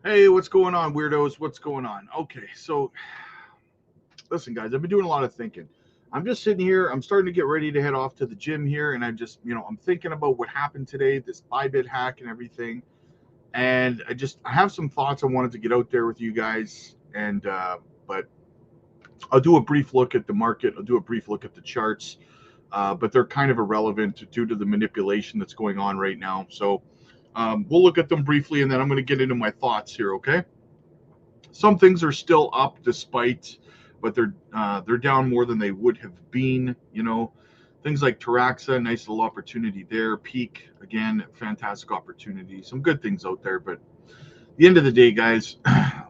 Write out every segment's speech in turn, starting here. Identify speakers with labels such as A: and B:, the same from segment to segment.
A: Hey, what's going on, weirdos? What's going on? Okay, so listen, guys, I've been doing a lot of thinking. I'm just sitting here. I'm starting to get ready to head off to the gym here, and I'm thinking about what happened today, this Bybit hack and everything. And I have some thoughts I wanted to get out there with you guys. But I'll do a brief look at the market. I'll do a brief look at the charts, but they're kind of irrelevant due to the manipulation that's going on right now. So we'll look at them briefly, and then I'm going to get into my thoughts here. Okay. Some things are still up despite, but they're down more than they would have been. Things like Taraxa, nice little opportunity there. Peak again, fantastic opportunity. Some good things out there, but at the end of the day, guys,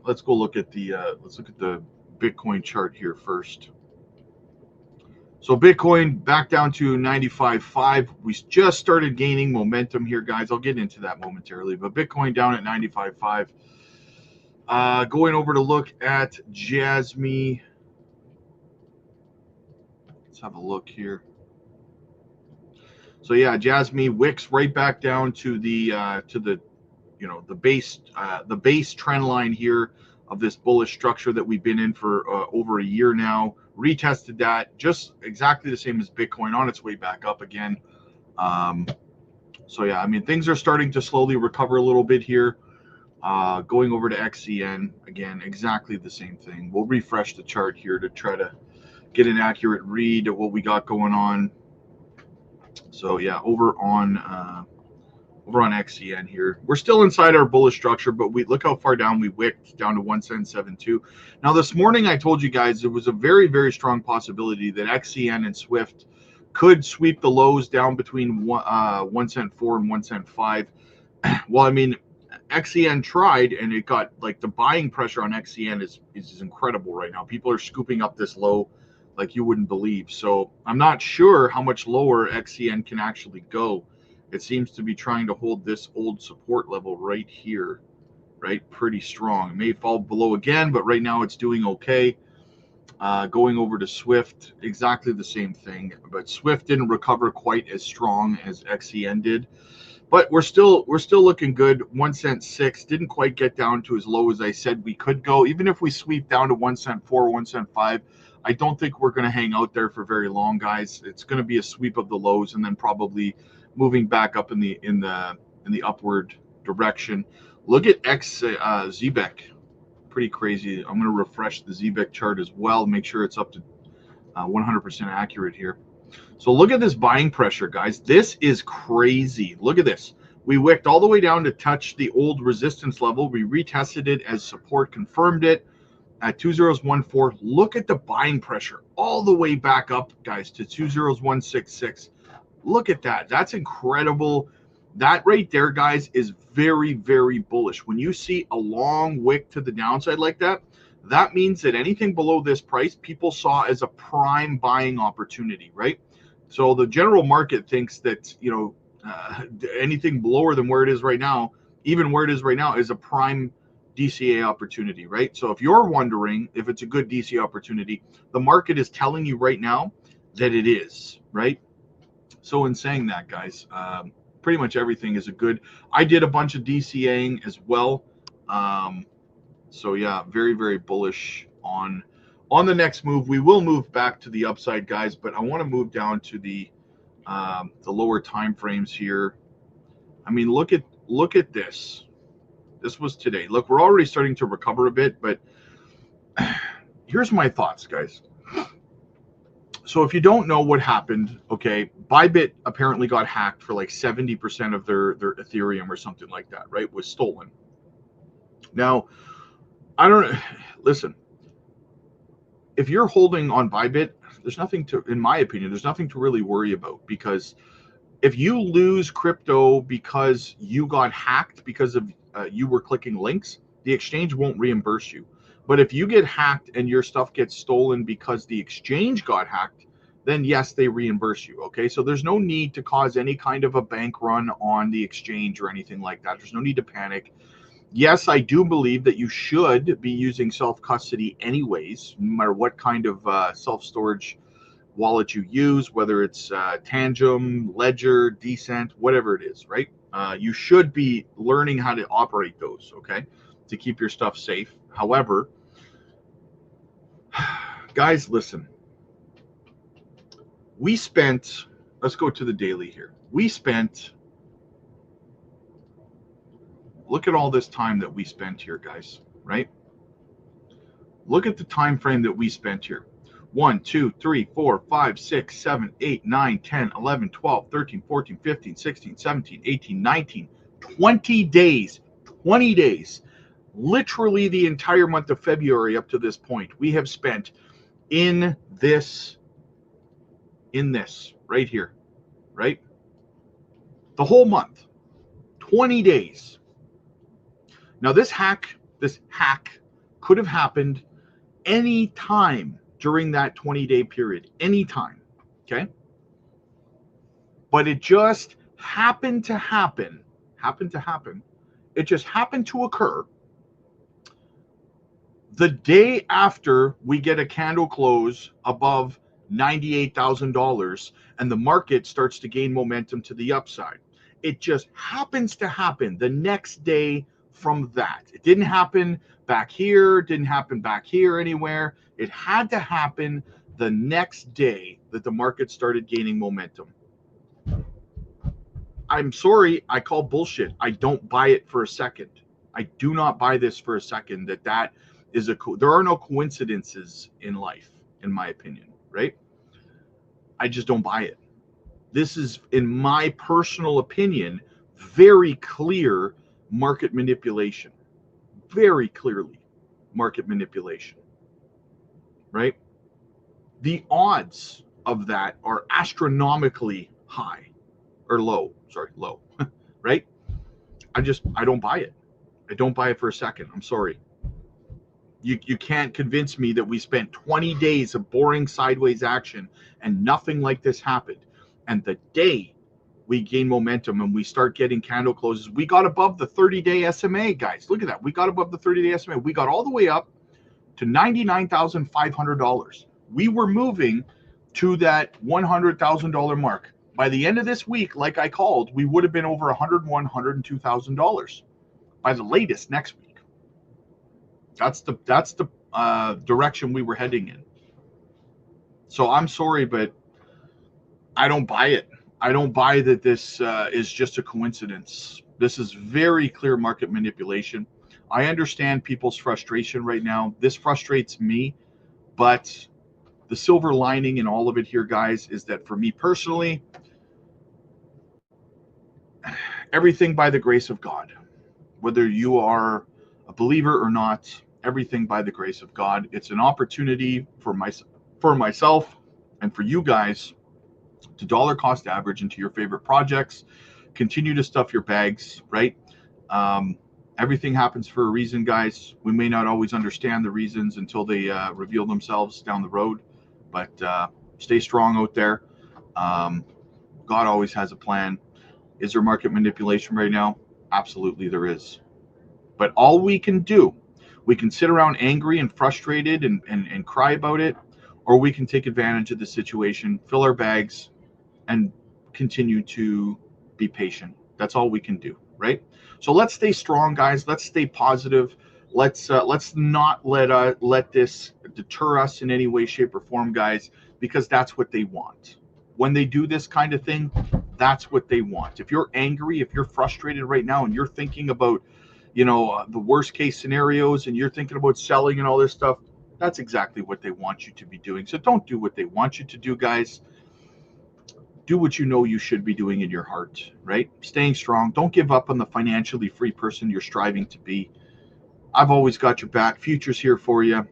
A: let's look at the Bitcoin chart here first. So Bitcoin back down to 95.5. We just started gaining momentum here, guys. I'll get into that momentarily, but Bitcoin down at 95.5. Going over to look at Jasmy. Let's have a look here. So yeah, Jasmy wicks right back down to the base trend line here of this bullish structure that we've been in for over a year now. Retested that, just exactly the same as Bitcoin, on its way back up again. So yeah, I mean, things are starting to slowly recover a little bit here. Going over to XCN again, exactly the same thing. We'll refresh the chart here to try to get an accurate read of what we got going on. So yeah, over on XCN here, we're still inside our bullish structure, but we look how far down we wicked, down to 110.72. Now this morning I told you guys there was a very, very strong possibility that XCN and Swift could sweep the lows down between 1 cent 4 and 1 cent 5. Well, I mean, XCN tried, and it got, like, the buying pressure on XCN is incredible right now. People are scooping up this low like you wouldn't believe. So I'm not sure how much lower XCN can actually go. It seems to be trying to hold this old support level right here, right? Pretty strong. It may fall below again, but right now it's doing okay. Going over to Swift, exactly the same thing, but Swift didn't recover quite as strong as XCN did. But we're still looking good. 1 cent 6 didn't quite get down to as low as I said we could go. Even if we sweep down to 1 cent 4, 1 cent 5, I don't think we're going to hang out there for very long, guys. It's going to be a sweep of the lows and then probably moving back up in the upward direction. Look at ZBEC, pretty crazy. I'm going to refresh the ZBEC chart as well, make sure it's up to 100% accurate here. So look at this buying pressure, guys. This is crazy. Look at this. We wicked all the way down to touch the old resistance level. We retested it as support, confirmed it at 2014. Look at the buying pressure all the way back up, guys, to 20166. Look at that. That's incredible. That right there, guys, is very, very bullish. When you see a long wick to the downside like that, that means that anything below this price, people saw as a prime buying opportunity, right? So the general market thinks that, anything lower than where it is right now, even where it is right now, is a prime DCA opportunity, right? So if you're wondering if it's a good DCA opportunity, the market is telling you right now that it is, right? So in saying that, guys, pretty much everything is a good. I did a bunch of DCAing as well. So yeah, very, very bullish on the next move. We will move back to the upside, guys, but I want to move down to the lower time frames here. I mean, look at this. This was today. Look, we're already starting to recover a bit, but here's my thoughts, guys. So if you don't know what happened, okay, Bybit apparently got hacked for like 70% of their Ethereum or something like that, right? Was stolen. Now, I don't listen. If you're holding on Bybit, there's nothing to, in my opinion, there's nothing to really worry about, because if you lose crypto because you got hacked because of you were clicking links, the exchange won't reimburse you. But if you get hacked and your stuff gets stolen because the exchange got hacked, then yes, they reimburse you. Okay, so there's no need to cause any kind of a bank run on the exchange or anything like that. There's no need to panic. Yes, I do believe that you should be using self-custody anyways, no matter what kind of self-storage wallet you use, whether it's Tangem, Ledger, Decent, whatever it is, right? You should be learning how to operate those, okay? to keep your stuff safe. However, guys, listen, we spent, let's go to the daily here. We spent, look at all this time that we spent here, guys, right? Look at the time frame that we spent here. 1, 2, 3, 4, 5, 6, 7, 8, 9, 10, 11, 12, 13, 14, 15, 16, 17, 18, 19, 20 days. 20 days. Literally the entire month of February up to this point, we have spent in this right here, right? The whole month. 20 days. Now this hack could have happened any time during that 20-day period, anytime, okay? But it just happened to happen. It just happened to occur the day after we get a candle close above $98,000 and the market starts to gain momentum to the upside. It just happens to happen the next day from that. It didn't happen back here, didn't happen back here anywhere. It had to happen the next day that the market started gaining momentum. I'm sorry, I call bullshit. I don't buy it for a second. I do not buy this for a second that is there are no coincidences in life, in my opinion, right? I just don't buy it. This is, in my personal opinion, very clear market manipulation. Very clearly market manipulation, right? The odds of that are astronomically high or low, right? I don't buy it. I don't buy it for a second. I'm sorry. You can't convince me that we spent 20 days of boring sideways action and nothing like this happened. And the day we gain momentum and we start getting candle closes, we got above the 30-day SMA, guys. Look at that. We got above the 30-day SMA. We got all the way up to $99,500. We were moving to that $100,000 mark. By the end of this week, like I called, we would have been over $101,000, $102,000 by the latest next week. That's the direction we were heading in. So I'm sorry, but I don't buy it. I don't buy that this is just a coincidence. This is very clear market manipulation. I understand people's frustration right now. This frustrates me, but the silver lining in all of it here, guys, is that for me personally, everything by the grace of God, whether you are a believer or not, everything by the grace of God. It's an opportunity for myself and for you guys to dollar cost average into your favorite projects, continue to stuff your bags, right? Everything happens for a reason, guys. We may not always understand the reasons until they reveal themselves down the road, but stay strong out there. God always has a plan. Is there market manipulation right now? Absolutely there is. But all we can do, we can sit around angry and frustrated and cry about it, or we can take advantage of the situation, fill our bags, and continue to be patient. That's all we can do, right? So let's stay strong, guys. Let's stay positive. Let's not let this deter us in any way, shape, or form, guys, because that's what they want. When they do this kind of thing, that's what they want. If you're angry, if you're frustrated right now, and you're thinking about the worst case scenarios, and you're thinking about selling and all this stuff, that's exactly what they want you to be doing. So don't do what they want you to do, guys. Do what you know you should be doing in your heart, right? Staying strong. Don't give up on the financially free person you're striving to be. I've always got your back. Future's here for you.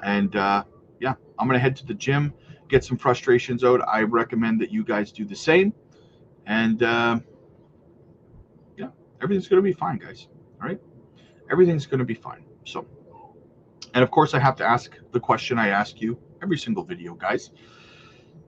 A: And yeah, I'm going to head to the gym, get some frustrations out. I recommend that you guys do the same. And yeah, everything's going to be fine, guys. All right, everything's going to be fine. So, and of course, I have to ask the question I ask you every single video, guys.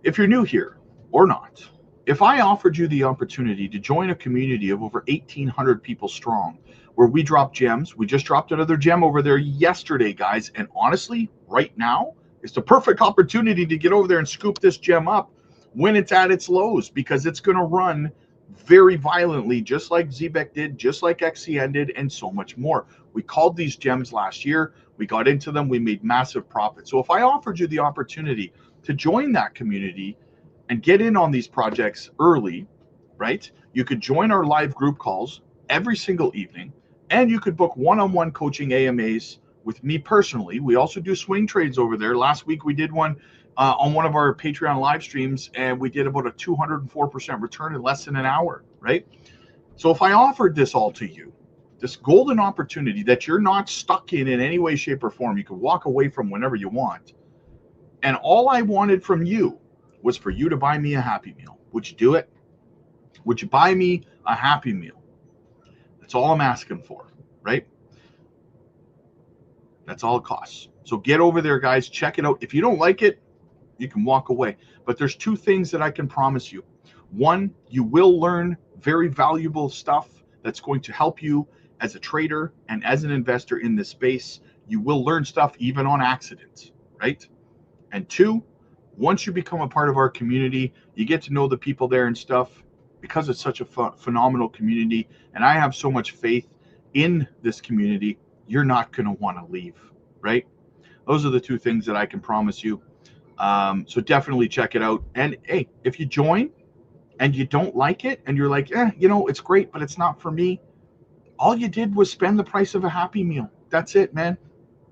A: If you're new here or not, if I offered you the opportunity to join a community of over 1,800 people strong, where we drop gems, we just dropped another gem over there yesterday, guys. And honestly, right now is the perfect opportunity to get over there and scoop this gem up when it's at its lows, because it's going to run very violently, just like Zbeck did, just like XCN did, and so much more. We called these gems last year. We got into them. We made massive profits. So if I offered you the opportunity to join that community and get in on these projects early, right? You could join our live group calls every single evening, and you could book one-on-one coaching AMAs with me personally. We also do swing trades over there. Last week we did one on one of our Patreon live streams, and we did about a 204% return in less than an hour, right? So if I offered this all to you, this golden opportunity that you're not stuck in any way, shape, or form, you can walk away from whenever you want, and all I wanted from you was for you to buy me a Happy Meal. Would you do it? Would you buy me a Happy Meal? That's all I'm asking for, right? That's all it costs. So get over there, guys. Check it out. If you don't like it, you can walk away. But there's two things that I can promise you. One, you will learn very valuable stuff that's going to help you as a trader and as an investor in this space. You will learn stuff even on accident, right? And two, once you become a part of our community, you get to know the people there and stuff, because it's such a phenomenal community, and I have so much faith in this community, you're not going to want to leave, right? Those are the two things that I can promise you. So definitely check it out. And hey, if you join and you don't like it and you're like, it's great, but it's not for me, all you did was spend the price of a Happy Meal. That's it, man,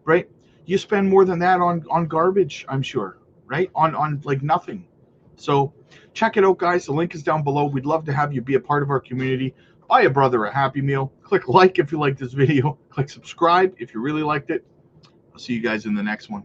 A: right? You spend more than that on garbage, I'm sure, right? On like nothing. So check it out, guys. The link is down below. We'd love to have you be a part of our community. Buy a brother a Happy Meal. Click like if you like this video. Click subscribe if you really liked it. I'll see you guys in the next one.